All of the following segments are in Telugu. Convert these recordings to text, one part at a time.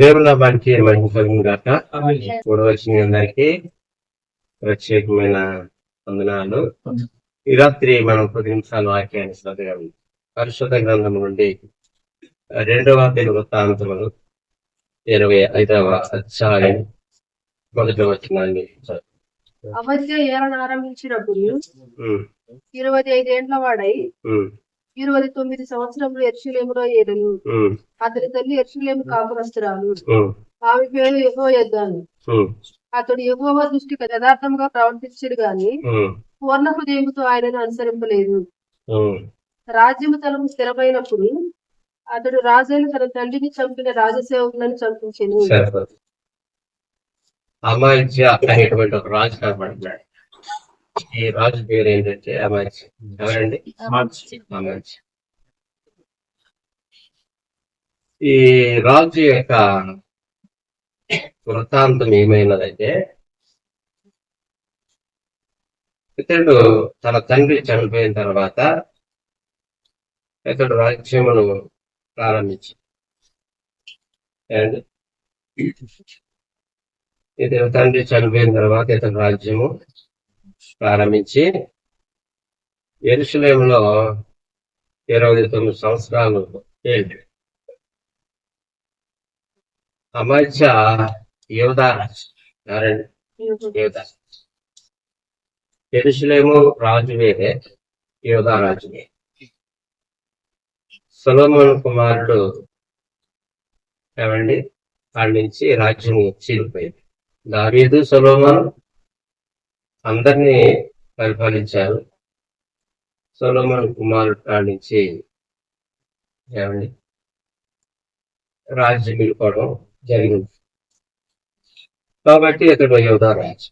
దేవుని నామానికి మహిమ కలుగును గాక. ఇప్పుడు వచ్చిన అందరికీ ప్రత్యేకమైన వందనాలు. ఈ రాత్రి మనం 10 నిమిషాలు వాక్యాన్ని శ్రద్ధగా పరిశుద్ధ గ్రంథం నుండి 2వ దినవృత్తాంతములు 25వ అధ్యాయం 1వ వచనాన్ని అమధ్య ఏలన ఆరంభించినప్పుడు 25 ఏండ్ల వాడై 29 సంవత్సరములు యెరూషలేములో ఏలెను. అతని తల్లి యెరూషలేము కాపురస్తురాలు. ఆమె పేరు యెహోయద్దాను. అతడు యెహోవా దృష్టికి యథార్థంగా ప్రవర్తించడు గాని పూర్ణ హృదయముతో ఆయనను అనుసరింపలేదు. రాజ్యము తనకు స్థిరమైనప్పుడు అతడు రాజైన తన తండ్రిని చంపిన రాజసేవకులను చంపించెను. అమాయజ్య అనేటువంటి ఒక రాజు కనబడుతున్నాడు. ఈ రాజు పేరు ఏంటంటే అమాయజ్య. ఎవరండి? అమాయజ్య. ఈ రాజు యొక్క వృత్తాంతం ఏమైనదంటే, ఇతడు తన తండ్రి చనిపోయిన తర్వాత ఇతడు రాజ్యమును ప్రారంభించి ఇతడు తండ్రి చనిపోయిన తర్వాత ఇతడు రాజ్యము ప్రారంభించి యెరూషలేములో 29 సంవత్సరాలు ఏడు. అమధ్య యోధా ఎవరండి? యోధా. యెరూషలేము రాజు వేరే, యోధా రాజు వేరే. సొలొమోను కుమారుడు ఏమండి వాళ్ళ నుంచి రాజ్యం చీలిపోయింది. దావీదు సొలొమోను అందరినీ పరిపాలించారు. సొలొమోను కుమారుడు కాడి నుంచి ఏమండి రాజ్యం వెళ్ళిపోవడం జరిగింది. కాబట్టి ఇతడు యోధా రాజు.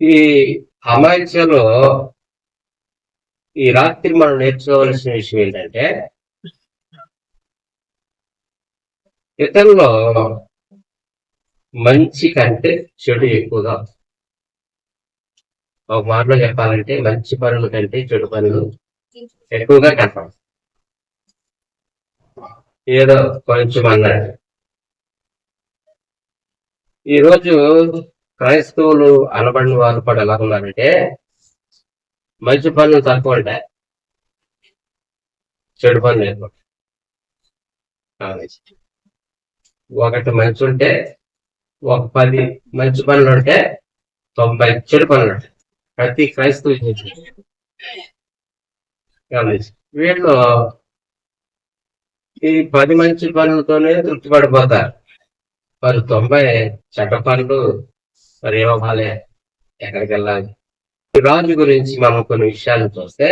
ఈ అమాయస్యలో ఈ రాత్రి మనం నేర్చుకోవాల్సిన విషయం ఏంటంటే, ఇతరులో మంచి కంటే చెడు ఎక్కువగా. ఒక మాటలో చెప్పాలంటే మంచి పనుల కంటే చెడు పనులు ఎక్కువగా కనపడతాయి. ఏదో కొంచెం అన్నాడు. ఈరోజు క్రైస్తవులు అనబడిన వాళ్ళు కూడా ఎలా ఉన్నారంటే, మంచి పనులు తక్కువ ఉంటాయి, చెడు పనులు ఎక్కువ. ఒకటి మంచి ఉంటే, ఒక 10 మంచి పనులు ఉంటే 90 చెడు పనులు ఉంటాయి. ప్రతి క్రైస్తవు వీళ్ళు ఈ 10 మంచి పనులతోనే తృప్తిపడిపోతారు. మరి 90 చెడ్డ పనులు మరి ఏమవ్వాలి, ఎక్కడికి వెళ్ళాలి? ఈ రాజు గురించి మనం కొన్ని విషయాలు చూస్తే,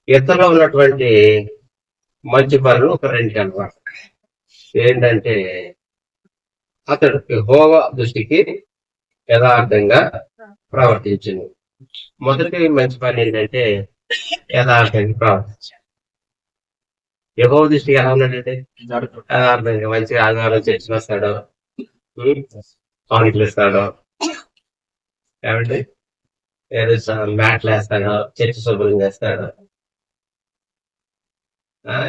ఇతరులో ఉన్నటువంటి మంచి పనులు ఒక 2 అలవాటు. ఏంటంటే, అతడు యెహోవా దృష్టికి యథార్థంగా ప్రవర్తించింది. మొదటి మంచి పని ఏంటంటే యథార్థంగా ప్రవర్తించాడు. యెహోవా దృష్టికి ఎలా ఉన్నాడంటే యథార్థంగా మంచిగా ఆదివారం చర్చి వస్తాడు, కానుకలు ఇస్తాడు, ఏమంటే మ్యాట్లు వేస్తాడు, చర్చి శుభ్రం చేస్తాడు.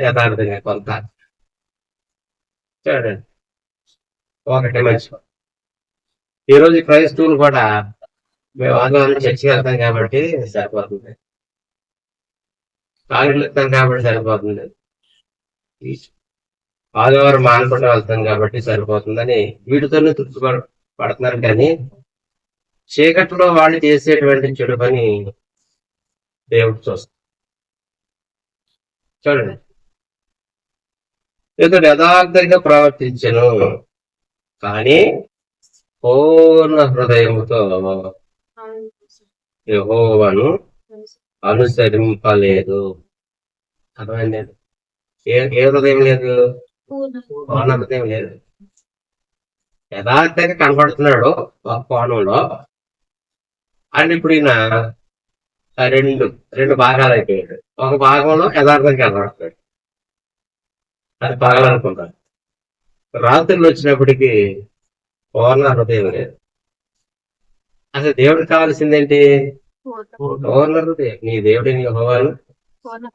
యథార్థంగా కొంత చూడండి, ఒకటి మంచి. ఈరోజు క్రైస్తవులు కూడా మేము ఆదివారం చర్చికి వెళ్తాం కాబట్టి సరిపోతుంది, కానుకలు ఇస్తాం కాబట్టి సరిపోతుంది, ఆదివారం మానకుండా వెళ్తాం కాబట్టి సరిపోతుందని వీటితోనే తృప్తి పడుతున్నారు. కానీ చీకట్లో వాళ్ళు చేసేటువంటి చెడు పని దేవుడు చూస్తాడు. చూడండి, ఇతడు యథార్థంగా ప్రవర్తించను కానీ పూర్ణ హృదయముతో యెహోవాను అనుసరింపలేదు. అర్థమైంది? ఏ హృదయం లేదు? పూర్ణ హృదయం లేదు. యథార్థంగా కనపడుతున్నాడు ఒక కోణంలో. అండ్ ఇప్పుడు ఈయన రెండు భాగాలు అయిపోయాడు. ఒక భాగంలో యథార్థంగా కనపడుతున్నాడు, అది పగలనుకుంటాడు. రాత్రులు వచ్చినప్పటికీ పూర్ణ హృదయం లేదు. అసలు దేవుడికి కావాల్సిందేంటి? పూర్ణ హృదయం. నీ దేవుడిని యెహోవాను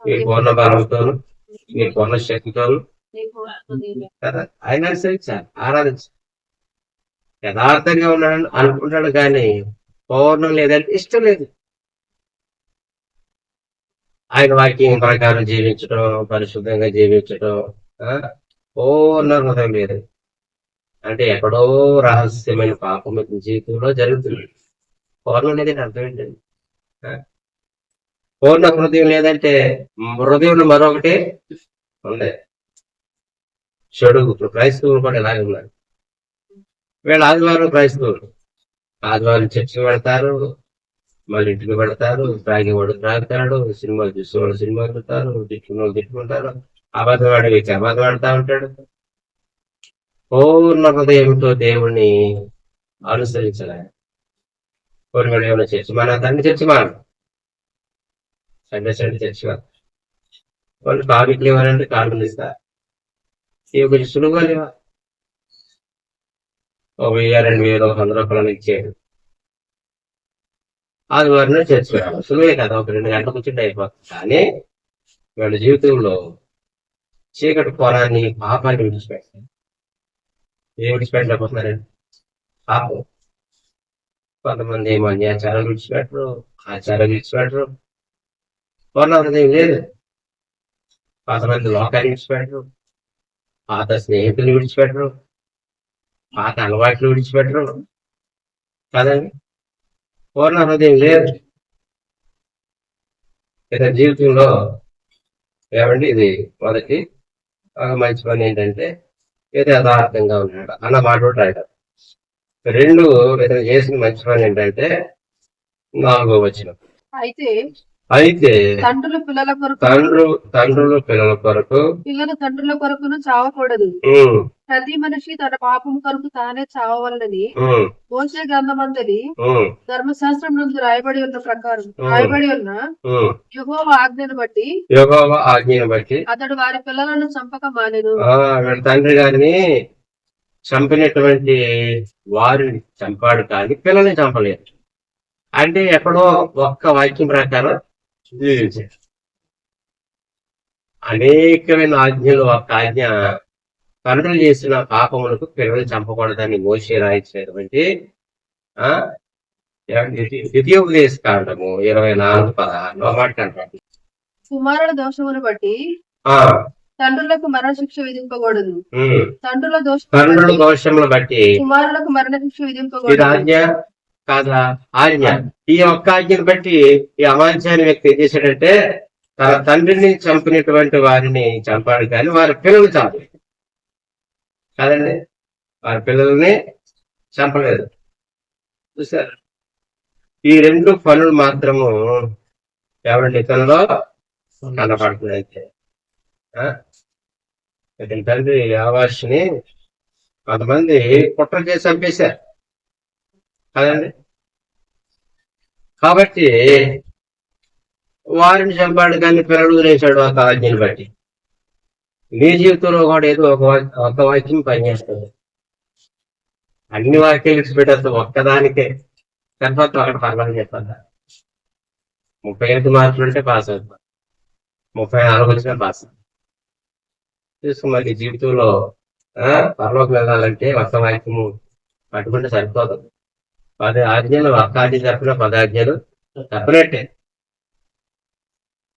నీ పూర్ణ బలంతోను నీ పూర్ణ శక్తితోను నీకు హృదయమే. కదా, ఆయన అనుసరించాలి, ఆరాధించాలి. యథార్థంగా ఉన్నాడు అనుకుంటాడు కానీ పౌర్ణం లేదంటే ఇష్టం లేదు. ఆయన వాక్యం ప్రకారం జీవించడం, పరిశుద్ధంగా జీవించడం, పూర్ణ హృదయం లేదు అంటే ఎక్కడో రహస్యమైన పాపం జీవితంలో జరుగుతుంది. పూర్ణం లేదంటే అర్థం ఏంటండి? పూర్ణ హృదయం లేదంటే హృదయంలో మరొకటి ఉంది. చెడు. ఇప్పుడు క్రైస్తవులు కూడా ఇలాగే ఉన్నారు. వీళ్ళు ఆదివారం క్రైస్తవులు, ఆదివారం చర్చికి పెడతారు, మళ్ళీ ఇంటికి పెడతారు, తాగేవాడు తాగుతాడు, సినిమాలు చూసేవాడు సినిమాలు చూస్తారు, తిట్టుకున్న తిట్టుకుంటారు, అబద్ధం ఆడే వ్యక్తి అబద్ధం ఆడుతూ ఉంటాడు. పూర్ణ హృదయంతో దేవుణ్ణి అనుసరించాలి. కొన్ని ఏమైనా చర్చి మన తండ్రి చర్చి మనం సండే చర్చి కాదు. వాళ్ళు కావిట్లు ఇవ్వాలంటే కాళ్ళు ఇస్తారు. ఇవి కొంచెం సులువుగా లేవా? 1000, 2000, 100 రూపాయలు ఇచ్చేది. ఆదివారం చర్చి సులువే కదా, ఒక 2 గంటలు కూర్చుంటే అయిపోతుంది. కానీ వాళ్ళ జీవితంలో చీకటి పొరాన్ని, పాపాన్ని విడిచిపెట్టారు. ఏం విడిచిపెట్టలేకపోతున్నారండి? పాపం. కొంతమంది ఏమో అన్యాచారాలు విడిచిపెట్టరు, ఆచారాలు విడిచిపెట్టరు, పూర్ణ హృదయం లేదు. కొంతమంది లోకాన్ని విడిచిపెట్టరు, పాత స్నేహితులు విడిచిపెట్టరు, పాత అలవాట్లు విడిచిపెట్టరు కదండి. పూర్ణ హృదయం లేదు. ఇతని జీవితంలో ఏమండి ఇది మొదటి మంచి పని ఏంటంటే ఏదో యథార్థంగా ఉన్నాడు అన్న మాట కూడా రాయడం. 2 ఇతను చేసిన మంచి పని ఏంటంటే 4వ వచనం. అయితే తండ్రులు పిల్లల కొరకు, తండ్రులు పిల్లల కొరకు, పిల్లలు తండ్రుల కొరకును చావకూడదు. ప్రతి మనిషి తన పాపము కొరకు తానే చావవలనని మోషే గ్రంథమందలి ధర్మశాస్త్రం నుండి రాయబడి ఉన్న ప్రకారం రాయబడి ఉన్న యెహోవా ఆజ్ఞను బట్టి అతడు వారి పిల్లలను చంపక మానెను. తండ్రి గారిని చంపినటువంటి వారిని చంపాడు కానీ పిల్లల్ని చంపలేదు. అంటే ఎక్కడో ఒక్క వాక్యం ప్రకారం జీవించారు. అనేకమైన ఆజ్ఞలు, ఒక్క ఆజ్ఞ తండ్రులు చేసిన పాపములకు పిల్లలు చంపకూడదని మోషే రాయించినటువంటి ద్వితీయోపదేశ కాండము 24:16 మాట అంటారు. కుమారుల దోషమును బట్టి తండ్రులకు మరణశిక్ష విధింపకూడదు. తండ్రుల దోషములు బట్టి కుమారులకు మరణశిక్ష విధింపకూడదు. ఆజ్ఞ కాదా? ఆజ్ఞ. ఈ ఒక్క ఆజ్ఞను బట్టి ఈ అమాంఛాన్ని వ్యక్తి ఏం చేశాడంటే తన తండ్రిని చంపినటువంటి వారిని చంపాడు కానీ వారి పిల్లలు చంపలేదు కాదండి. వారి పిల్లల్ని చంపలేదు. చూసారు? ఈ 2 పనులు మాత్రము ఎవరి ఇతనిలో కనపడుతుంది. ఇతని తండ్రి ఆవాషిని కొంతమంది కుట్ర చేసి చంపేశారు కదండి. కాబట్టి వారిని చంపాడు కానీ పిల్లలు వదిలేశాడు ఒక ఆజ్ఞని బట్టి. నీ జీవితంలో కూడా ఏదో ఒక వాక్యం పనిచేస్తుంది. అన్ని వాక్యాలు విడిచిపెట్టేస్తాం, ఒక్కదానికే సరిపోతే ఒకటి పర్వాలేదు చెప్పాలి. 35 మార్కులు ఉంటే పాస్ అవుతుంది, 34 వచ్చినా పాస్. మళ్ళీ జీవితంలో పరలోకి వెళ్ళాలంటే ఒక్క వాక్యము పట్టుకుంటే సరిపోదు. 10 ఆజ్ఞలు ఒక్క ఆజ్ఞ చెప్పిన 10 ఆజ్ఞలు తప్పనట్టే.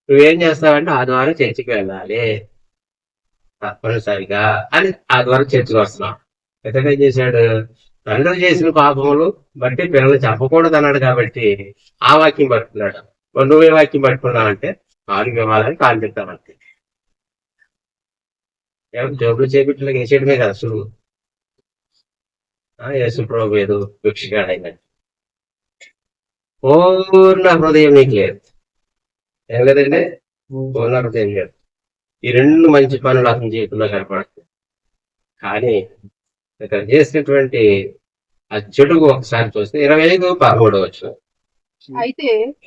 నువ్వేం చేస్తావంటే ఆదివారం చర్చికి వెళ్ళాలి తప్పనిసరిగా అని ఆదివారం చర్చికి వస్తున్నావు. ఇతను ఏం చేశాడు? తండ్రులు చేసిన పాపములు బట్టి పిల్లలు చెప్పకూడదు అన్నాడు కాబట్టి ఆ వాక్యం పట్టుకున్నాడు. నువ్వే వాక్యం పట్టుకున్నావంటే కాలు ఇవ్వాలని కాలు తింటామంటే జోబులు చేపిట్లకి వేసేయడమే కదా సులువు. యేసు ప్రభు ఏదో భిక్షగాడైనట్టు పూర్ణ హృదయం నీకు లేదు. ఏం లేదండి, పూర్ణ హృదయం లేదు. ఈ 2 మంచి పనులు అతని జీవితంలో కనపడుతుంది. కానీ ఇక్కడ చేసినటువంటి ఆ చెడుగు ఒకసారి చూస్తే 25:13 వచ్చు.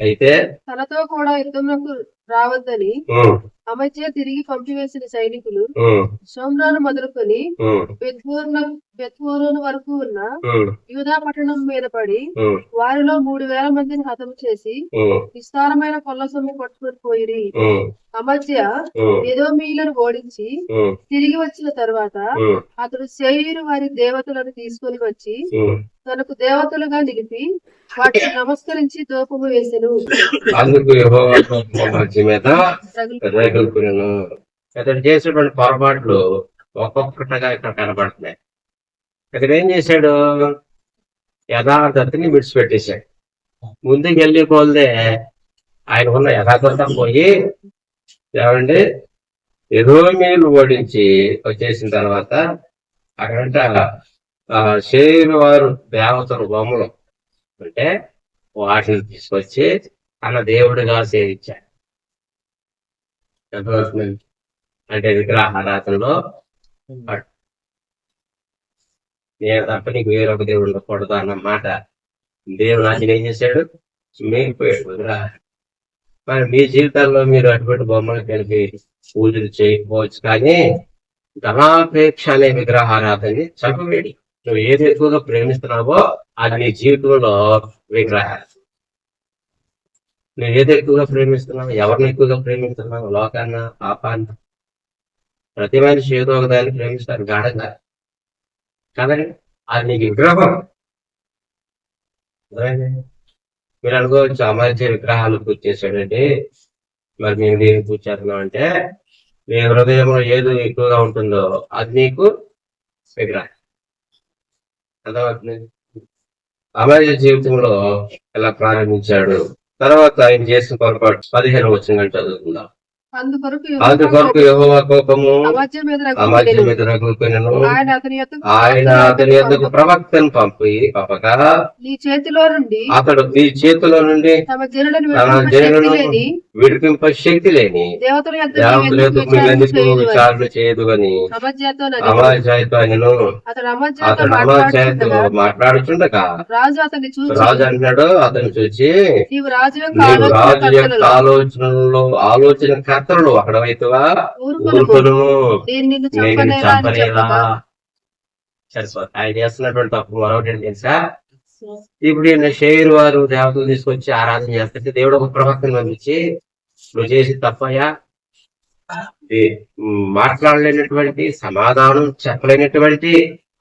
అయితే తనతో కూడా యుద్ధంలోకి రావద్దని అమధ్య తిరిగి పంపివేసిన సైనికులు సోమ్రాను మొదలుకొని బెత్హోరోను వరకు ఉన్న ఉమ్, యూదా పట్టణం మీద పడి ఉమ్, వారిలో 3,000 మందిని హతము చేసి ఉమ్, విస్తారమైన కొల్ల సొమ్ము పట్టుకొని పోయిరి. ఉమ్, అమధ్య ఉమ్, ఎదోమీయులను ఓడించి ఉమ్, తిరిగి వచ్చిన తరువాత ఉమ్, అతడు శేయీరు వారి దేవతలను తీసుకొని వచ్చి ఉమ్. తనకు దేవతలుగా నిలిపి వాటికి నమస్కరించి ధూపము వేసెను. అందుకు యెహోవా కోపం మంచి మీద రగులు రేగులుకునేను. ఇతడు చేసేటువంటి పొరపాట్లు ఒక్కొక్కటిగా ఇక్కడ కనబడుతున్నాయి. ఇక్కడ ఏం చేశాడు? యథార్థతని విడిచిపెట్టేశాడు. ముందుకు వెళ్ళి పోల్దే ఆయన ఉన్న యథార్థత పోయి ఏమండి ఎదోమీయులు ఓడించి వచ్చేసిన తర్వాత అక్కడంట శరీరు వారు దేవతలు బొమ్మలు అంటే వాటిని తీసుకొచ్చి తన దేవుడిగా సేవించాడు. ఎంతవస్తుంది? అంటే విగ్రహారాధనలో నేను తప్ప నీకు వేరొక దేవుడు ఉండకూడదు అన్నమాట. దేవుడు ఆయన ఏం చేశాడు? మేగిపోయాడు వదిరా. మరి మీ జీవితాల్లో మీరు అటువంటి బొమ్మలు కలిపి పూజలు చేయకపోవచ్చు, కానీ ధనాపేక్ష అనే విగ్రహారాధనని చంపవేడి. నువ్వు ఏది ఎక్కువగా ప్రేమిస్తున్నావో అది నీ జీవితంలో విగ్రహాలు. నువ్వు ఏది ఎక్కువగా ప్రేమిస్తున్నావు, ఎవరిని ఎక్కువగా ప్రేమిస్తున్నావు? లోకాన్న, పాపాన్న? ప్రతి మనిషి ఏదో ఒక దాన్ని ప్రేమిస్తారు గాఢంగా కదండి. అది నీకు విగ్రహం. మీరు అనుకోవచ్చు అమర్చే విగ్రహాలు పూజ చేశాడండి, మరి మేము దేనికి పూజ చేస్తున్నాం అంటే నీ హృదయంలో ఏది ఎక్కువగా ఉంటుందో అది నీకు విగ్రహం. అర్థమవుతుంది? అమర్య జీవితంలో ఎలా ప్రారంభించాడు, తర్వాత ఆయన చేసిన పొరపాటు 15 వచనం చదువుకుందాం. అందుకొరకు యెహోవా కోపము అమధ్య మీద రగులుకొనెను. ఆయన అతని యొద్దకు ప్రవక్తను పంపగా అతడు నీ చేతిలో నుండి తన జనులను విడిపింప శక్తి లేని దేవతల యొద్దకు మీరెందుకు విచారణ చేయదు అని అమధ్యతో ఆయనను. అతడు అమధ్యతో మాట్లాడుచుండగా రాజు అన్నాడు అతను చూసి, నీవు రాజు యొక్క ఆలోచన కర్తలు అక్కడ వైతువా ఊరుకొను, నేను చంపనేలా. సరిపోతుంది. ఆయన చేస్తున్నటువంటి తప్పు మరొకటి ఏంటి తెలుసా? ఇప్పుడు ఈయన షేరు వారు దేవతలు తీసుకొచ్చి ఆరాధన చేస్తుంటే దేవుడు ఒక ప్రవక్తను పంపించి, నువ్వు చేసి తప్పయ్యా, మాట్లాడలేనటువంటి సమాధానం చెప్పలేనటువంటి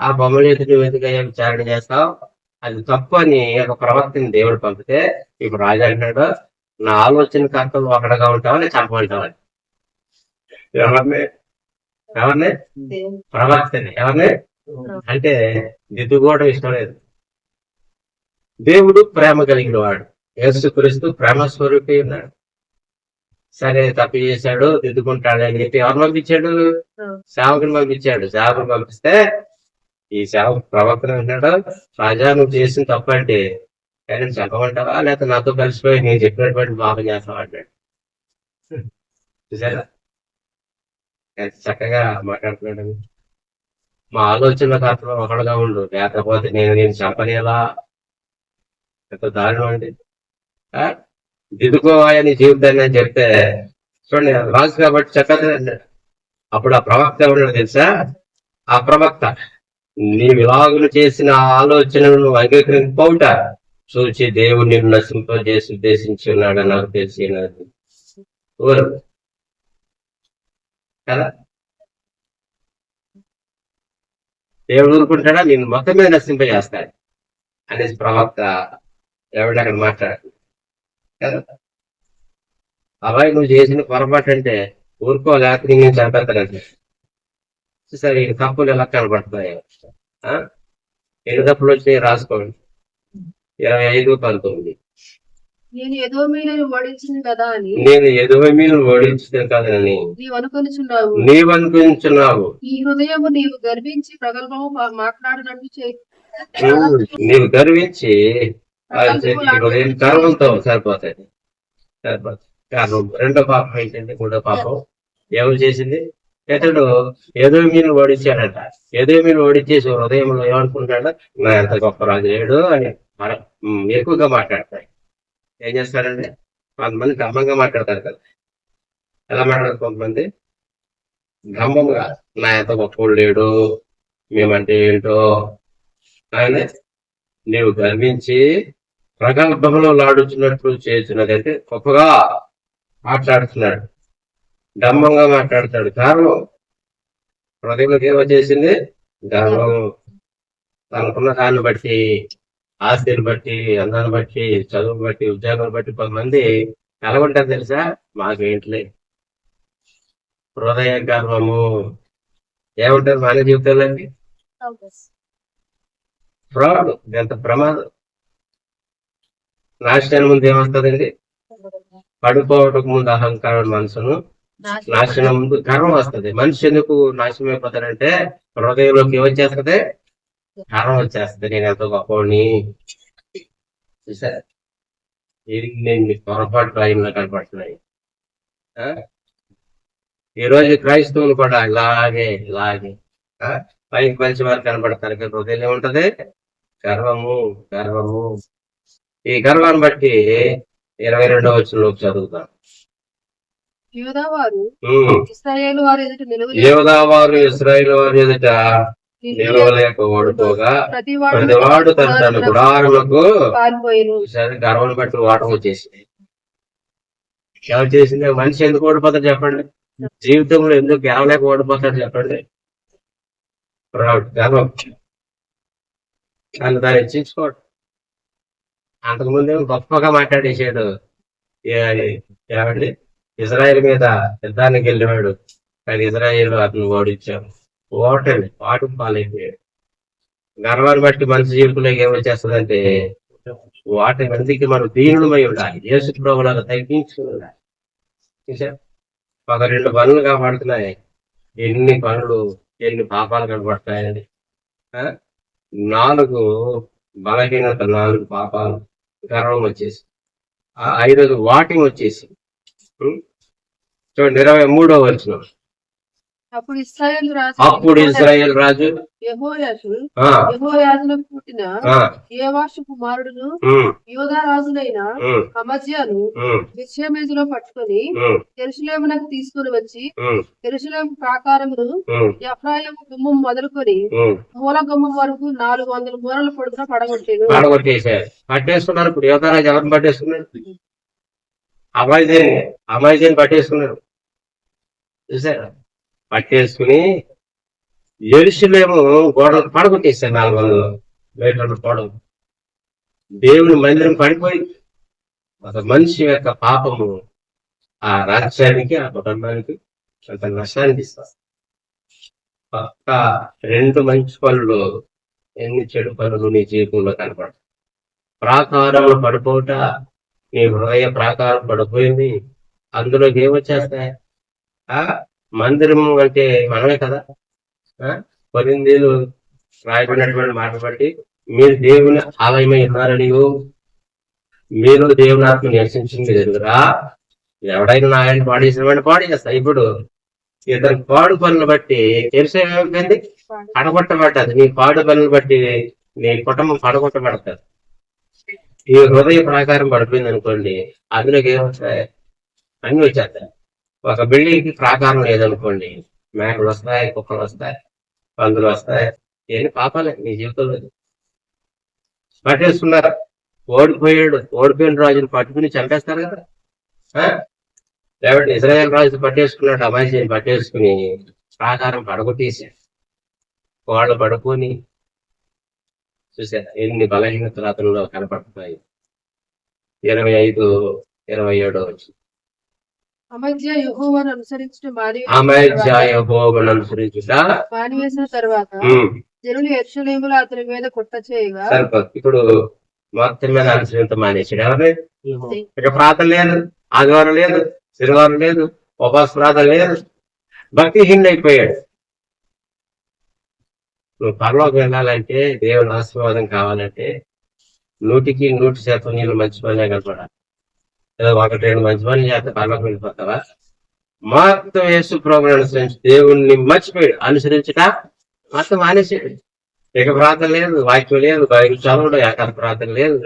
ఆ బొమ్మలు ఎదుటి వెతుకయ్యా విచారణ చేస్తావు, అది తప్పు అని ఒక ప్రవక్తని దేవుడు పంపితే ఇప్పుడు రాజా అంటాడు, నా ఆలోచన కర్తలు ఒకడగా ఉంటావని చంపమంటావని. ఎవరిని? ప్రవక్తని. ఎవరిని అంటే దిద్దుకోవడం ఇష్టం లేదు. దేవుడు ప్రేమ కలిగిన వాడు. యేసుక్రీస్తు ప్రేమ స్వరూపి ఉన్నాడు. సరే తప్పు చేశాడు, దిద్దుకుంటాడని చెప్పి ఎవరు పంపించాడు? సేవకుని పంపించాడు. సేవకుని పంపిస్తే ఈ సేవకు ప్రవక్తను అన్నాడు, రాజా నువ్వు చేసిన తప్పు అంటే నేను చెప్పమంటావా, లేకపోతే నాతో కలిసిపోయి నేను చెప్పినటువంటి పాపం చేస్తావా అంటాడు. చూసారా ఎంత చక్కగా మాట్లాడుతున్నాడు. మా ఆలోచన కర్తలో ఒకడుగా ఉండు, లేకపోతే నేను చెప్పనేలా. ఎంత దారుణం అండి. దిద్దుకోవాలని జీవితాన్ని అని చెప్తే చూడండి, రాజు కాబట్టి చెప్పండి. అప్పుడు ఆ ప్రవక్త ఎవరు తెలుసా? ఆ ప్రవక్త నీవు ఇలాగులు చేసిన ఆలోచనలను అంగీకరింపవుట చూచి దేవుడు నిన్ను నశింపజేసి ఉద్దేశించి ఉన్నాడని నాకు తెలిసినది. కదా దేవుడు ఊరుకుంటాడా? నేను మొత్తం మీద నశింపజేస్తాడు అనేసి ప్రవక్త ఎవడు అక్కడ మాట్లాడు కదా. అబ్బాయి నువ్వు చేసిన పొరపాటు అంటే ఊరుకోలేక నేను చంపేస్తానంటే సరే ఈ తప్పులు ఎలా కనబడుతున్నాయి? ఎన్ని తప్పులు వచ్చినాయి రాసుకోండి. 25:19. నేను ఎదోమీయులను ఓడించిన కదా అని నీవు అనుకుంటున్నావు. ఈ హృదయము నీవు గర్వించి ప్రగల్భము మాట్లాడినట్టు నీవు గర్వించి హృదయం గర్వంతో సరిపోతుంది. కారణం రెండో పాపం ఏంటంటే, మూడో పాపం ఎవరు చేసింది? ఇతడు ఎదోమీయులను ఓడించాడట. ఎదోమీయులను ఓడించేసి హృదయంలో ఏమనుకుంటాడు? నా ఎంత గొప్ప రాజు లేడు అని ఎక్కువగా మాట్లాడతాడు. ఏం చేస్తారండి? కొంతమంది గమ్మంగా మాట్లాడతారు కదా. ఎలా మాట్లాడతారు కొంతమంది? గమ్మంగా నా ఎంత గొప్పవాడు లేడు, మేమంటే ఏంటో ఆయన నీవు గర్వించి ప్రగల్భంలో లాడుచున్నట్లు చేస్తున్నదైతే గొప్పగా మాట్లాడుతున్నాడు, డంబంగా మాట్లాడతాడు. గర్వం హృదయంలోకి ఏమో చేసింది, గర్వం. తనకున్న దాన్ని బట్టి, ఆస్తిని బట్టి, అందాన్ని బట్టి, చదువుని బట్టి, ఉద్యోగాన్ని బట్టి కొంతమంది ఎలా ఉంటారు తెలుసా? మాకేంట్లే హృదయ గర్వము. ఏముంటుంది మన జీవితంలో? ఫ్రాడ్. ఎంత ప్రమాదం. నాశనానికి ముందు ఏమొస్తుందండి? పడిపోవటకు ముందు అహంకారం మనసును, నాశనం ముందు గర్వం వస్తుంది. మనిషి ఎందుకు నాశనం అయిపోతాడంటే హృదయంలోకి ఏమొచ్చేస్తుంది? గర్వం వచ్చేస్తుంది. నేను ఎంతో గొప్పని చూసారా? ఎన్ని పొరపాటు ఆయనలో కనపడుతున్నాయి. ఈ రోజు క్రైస్తవులు కూడా ఇలాగే పైకి మంచి వారు కనపడతారు, హృదయం ఏముంటది? గర్వము. ఈ గర్వాన్ని బట్టి 22వ వచనంలోకి చదువుతాం. యూదావారు ఇశ్రాయేలు వారి ఎదుట నిలవలేక ఓడిపోగా ప్రతివాడు తన గుడారములకు గర్వం బట్టి ఓటం వచ్చేసింది. ఎవరు చేసింది? మనిషి ఎందుకు ఓడిపోతాడు చెప్పండి? జీవితంలో ఎందుకు గెలవలేక ఓడిపోతాడు చెప్పండి? గర్వం. దాన్ని హెచ్చించుకోవడం. అంతకుముందేమో గొప్పగా మాట్లాడేసాడు. ఏమండి, ఇజ్రాయెల్ మీద యుద్ధానికి వెళ్ళివాడు, కానీ ఇజ్రాయెల్ అతను ఓడించాడు. పాటు పాలైపోయాడు. గర్వాన్ని బట్టి మనిషి జీవితంలో ఏమొచ్చేస్తుందంటే వాటి మందికి మనం దీనులమై ఉండాలి. యేసు ప్రభువులాగా తగ్గించుకుని ఉండాలి. ఒక 2 పనులు కనబడుతున్నాయి. ఎన్ని పాపాలు కనబడతాయండి. 4 బలహీనత, 4 పాపాలు. గర్వం వచ్చేసి 5 వాటింగ్ వచ్చేసి. చూడండి 23వ వచనం. అప్పుడు ఇశ్రాయేలు రాజు యెహోయాజునకు పుట్టిన యోవాషు కుమారుడును యూదా రాజునైన అమజ్యాను బెత్షెమెషులో పట్టుకొని యెరూషలేమునకు తీసుకుని వచ్చి యెరూషలేము ప్రాకారమును ఎఫ్రాయిము గుమ్మం మొదలుకొని మూల గుమ్మం వరకు 400 మూరల పొడుగున పడగొట్టేశారు. పట్టేసుకున్నారు. ఇప్పుడు యూదా రాజు ఎవరిని పట్టేసుకున్నారు? అమాయిజాన్ని పట్టేసుకున్నారు. చూసారా? పట్టేసుకుని యెరూషలేము గోడలు పడగొట్టేశారు. 400 మీటర్ల పొడవు. దేవుని మందిరం పడిపోయింది. ఒక మనిషి యొక్క పాపము ఆ రాజ్యానికి, ఆ కుటుంబానికి అంత నష్టాన్ని ఇస్తారు. పక్క 2 మంచి పనులు, ఎన్ని చెడు పనులు నీ జీవితంలో కనపడతాయి. ప్రాకారంలో పడిపోవట, నీ హృదయ ప్రాకారం పడిపోయింది. అందులోకి ఏమొచ్చేస్తాయి? మందిరము అంటే మనమే కదా. కొరింథీయులు రాయబడినటువంటి మాట బట్టి మీరు దేవుని ఆలయమై ఉన్నారని, మీరు దేవుని ఆత్మ నివసించింది ఎదురా. ఎవడైనా ఆయన పాడేసిన పాడేస్తా. ఇప్పుడు ఇతని పాడు పనులు బట్టి తెలిసేమైంది? పడగొట్టబడ్డది. నీ పాడు పనులు బట్టి నీ కుటుంబం పడగొట్టబడతారు. ఈ హృదయ ప్రాకారం పడిపోయింది అనుకోండి, అందులోకి ఏమొస్తాయి? అన్ని వచ్చేస్తాయి. ఒక బిల్డింగ్ కి ప్రాకారం లేదనుకోండి, మేకలు వస్తాయి, కుక్కలు వస్తాయి, పందులు వస్తాయి. ఎన్ని పాపాలే నీ జీవితంలో. పట్టేసుకున్నారు. ఓడిపోయిన రాజుని పట్టుకుని చంపేస్తారు కదా. లేకపోతే ఇజ్రాయెల్ రాజు పట్టేసుకున్నాడు, అమాయిని పట్టేసుకుని ప్రాకారం పడగొట్టేసి వాళ్ళు పడుకొని చూసారు ఎన్ని బలహీనతలు అతనిలో కనపడుతున్నాయి. 25-27 వచ్చి అమజ్యా యెహోవాను అనుసరించుట మానివేసిన తర్వాత జనులు యెరూషలేములో అతని మీద కుట్ర చేయగా ఇప్పుడు మొత్తం మీద అనుసరించడం మానేసాడు. ఎవరు? ఇక ప్రార్థన లేదు, ఆదివారం లేదు, శనివారం లేదు, ఉపవాస ప్రార్థన లేదు, భక్తిహీనుడు అయిపోయాడు. నువ్వు పరలోకి వెళ్ళాలంటే, దేవుని ఆశీర్వాదం కావాలంటే 100% నీళ్ళు మంచి పనులే కనపడాలి. ఏదో 1-2 మంచి పనులు చేస్తే పరలోకి వెళ్ళిపోతావా? మొత్తం యేసు ప్రభువుని అనుసరించి దేవుణ్ణి మర్చిపోయాడు. అనుసరించట మొత్తం మానేసాడు. ఇక ప్రార్థన లేదు, వాక్యం లేదు, బైబిల్ చదవడం, ఏకాంత ప్రార్థన లేదు,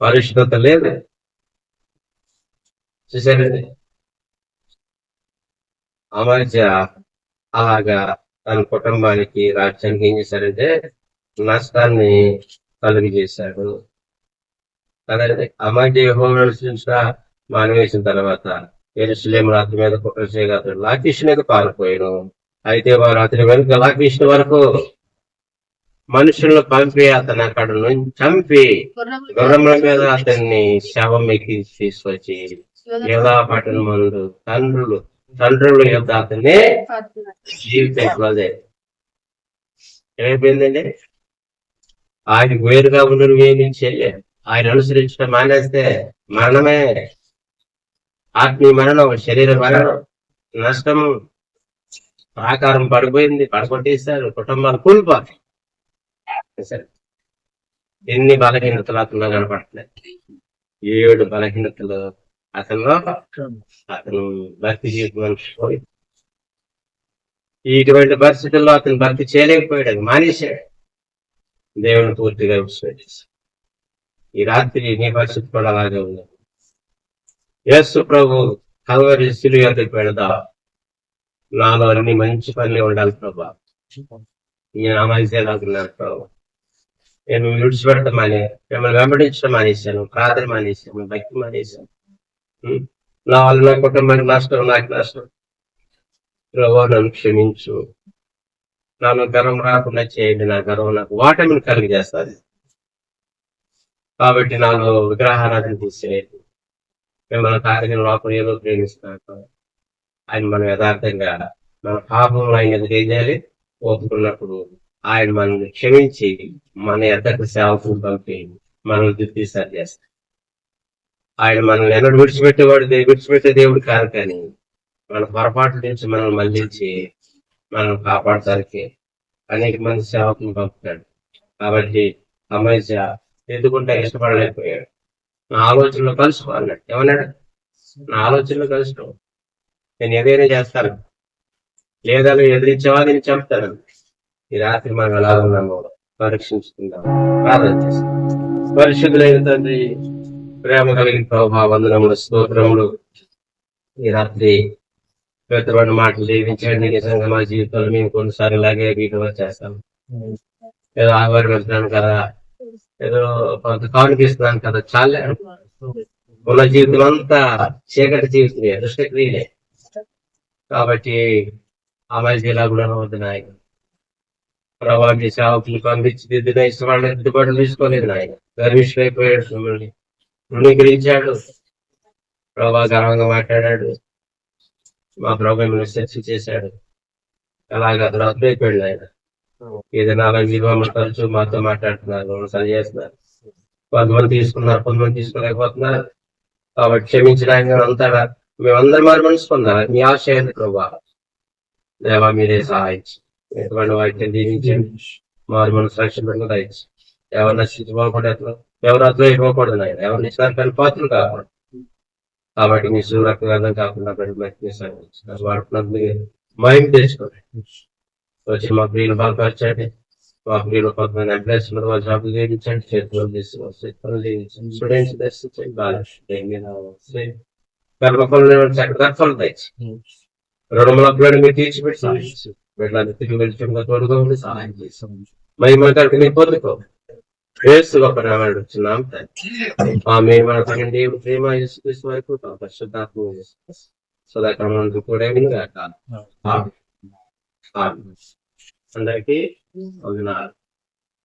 పరిశుద్ధత లేదు. చూసారండి, అమర్జ అలాగా తన కుటుంబానికి రాజ్యానికి ఏం చేశారంటే నష్టాన్ని కలుగు చేశాడు. కదండి అమ్మాయి యెహోవా మానవేసిన తర్వాత యెరూషలేము రాత్రి మీద కుట్ర చేయగా అతడు లాకీషు మీద పారిపోయాను. అయితే వారు అతని వెనుక లాకీషు వరకు మనుషులను పంపి అతను అక్కడ నుంచి చంపి గుర్రముల మీద అతన్ని శవం ఎక్కి తీసుకొచ్చి యోధా పట్టణం ముందు తండ్రుల యొక్క అతన్ని జీవితం అదే ఏమైపోయిందండి. ఆయన వేరుగా ఉండరు వేయించే ఆయన అనుసరించడం మానేస్తే మరణమే, ఆత్మీయ మరణం, శరీర మరణం, నష్టము, ఆకారం పడిపోయింది, పడగొట్టేశారు, కుటుంబాలు కూలిపోతాయి. సరే ఎన్ని బలహీనతలు అతను కనపడుతున్నాయి. 7 బలహీనతలు అతను భక్తి జీవితం పోయి ఇటువంటి పరిస్థితుల్లో అతను భక్తి చేయలేకపోయాడు, మానేశాడు. దేవుని పూర్తిగా విశ్వసించాడు. ఈ రాత్రి నీ పరిస్థితి కూడా అలాగే ఉంది. యేసు ప్రభు కల్వరి శిలువ ఎదురు పెడదా, నాలో అన్ని మంచి పనులు ఉండాలి ప్రభా, నేను అమాయిసేలాగున్నాను ప్రభు, నేను విడిచిపెట్టడం మిమ్మల్ని వెంబడించడం మానేశాను, ప్రార్థన మానేశాను, భక్తి మానేశాను. నా వల్ల నా కుటుంబానికి నష్టం, నాకు నష్టం ప్రభు, నన్ను క్షమించు, నన్ను గర్వం రాకుండా చేయండి, నా గర్వం నాకు ఓటమిని కలిగి చేస్తుంది. కాబట్టి నాలో విగ్రహారాధన తీసేయండి. మిమ్మల్ని కార్యం లోపల ఏదో ప్రేమిస్తున్నాను. ఆయన మనం యథార్థంగా మన పాపంలో ఆయన ఎదురేయాలి. ఒప్పుకున్నప్పుడు ఆయన మనల్ని క్షమించి మన ఎద్దకు సేవకులు పంపి మనల్ని దిద్దిసారి చేస్తాడు. ఆయన మనల్ని ఎన్నడూ విడిచిపెట్టే దేవుడు కాదు, కానీ మన పొరపాట్ల నుంచి మనల్ని మళ్లించి మనం కాపాడటానికి అనేక మంది సేవకులు పంపుతాడు. కాబట్టి అమ్మాయి ఎదుగుంటే ఇష్టపడలేకపోయాడు. నా ఆలోచనలో కలుసుకోవాలన్నాడు. ఏమన్నాడు? నా ఆలోచనలో కలుసుకో, నేను ఏదైనా చేస్తాను, లేదా ఎదిరించేవా నేను చంపుతాను. ఈ రాత్రి మనం ఎలా ఉన్నామో పరీక్షించుకుందాం, ప్రార్థన చేస్తాం. పరిశుద్ధులైన తండ్రి, ప్రేమ కలిగిన ప్రభావ, వందనములు, స్తోత్రములు. ఈ రాత్రి పెద్దవాడి మాటలు జీవించండి. నిజంగా మా జీవితంలో మేము కొన్నిసార్లు ఇలాగే వీటిలో చేస్తాం. ఏదో ఆవారు వెళ్తున్నాను కదా, ఏదో కొంత కానుకిస్తున్నాను కదా, చాలా ఉన్న జీవితం అంతా చీకటి జీవితమే, దుష్టక్రియలే. కాబట్టి అమ్మాయి ఎలా కూడా వద్దు నాయన ప్రభావ, మీ సేవకులు పంపించి దిద్దున ఇష్టపడిన దిద్దుబాటు తీసుకోలేదు నాయన. గర్విష్ఠులైపోయాడు, మిమ్మల్ని రుణీకరించాడు ప్రభా, గర్వంగా మాట్లాడాడు. మా ప్రభు మిమ్మల్ని చర్చ చేశాడు. అలాగే అతను అర్థమైపోయాడు ఆయన. ఏదైనా అలా విలువలు తరచు మాతో మాట్లాడుతున్నారు, సరి చేస్తున్నారు. కొంతమంది తీసుకున్నారు, కొంతమంది తీసుకోలేకపోతున్నారు. కాబట్టి క్షమించిన ఆయన అంతా మేమందరం మారి మనసు పొందాలి. మీ ఆశయం ప్రభా, దేవా మీరే సహాయించి ఎటువంటి వాటిని దీవించండి. మారి మనసు రక్షణ పెట్టిన దయచి ఎవరు నశించుకోకూడదు, ఎవరు అర్థం ఇవ్వకూడదు ఆయన, ఎవరు నిశ్చారు కానీ పాత్రలు కాకూడదు. కాబట్టి మీ సూర్యక్తం కాకుండా వాడుతున్నందుకు మహిమ తెచ్చుకోండి. వచ్చి మా ప్రియులు బలపరచండి. మా ప్రియులు కొంతమంది ఎంప్లాయీస్ వాళ్ళ జాబులు చేయించండి, చేతులు చేయించండి, స్టూడెంట్స్ దర్శించండి, గర్భఫలం తెచ్చి రుణముల మీరు తీర్చిపెట్టి వీళ్ళని తిరిగి వెళ్తుండగా తోడుగా ఉండి సహాయం చేస్తాం. మహిమ కలిపి మీరు పొందుకో యేసు గొప్ప నామమున అడుగుచున్నాం తండ్రి. ఆమేన్. మన తండ్రి దేవుని ప్రేమ, యేసుక్రీస్తు వారి కృప, పరిశుద్ధాత్మ సదాకాలం కూడా అందరికీ వందనాలు.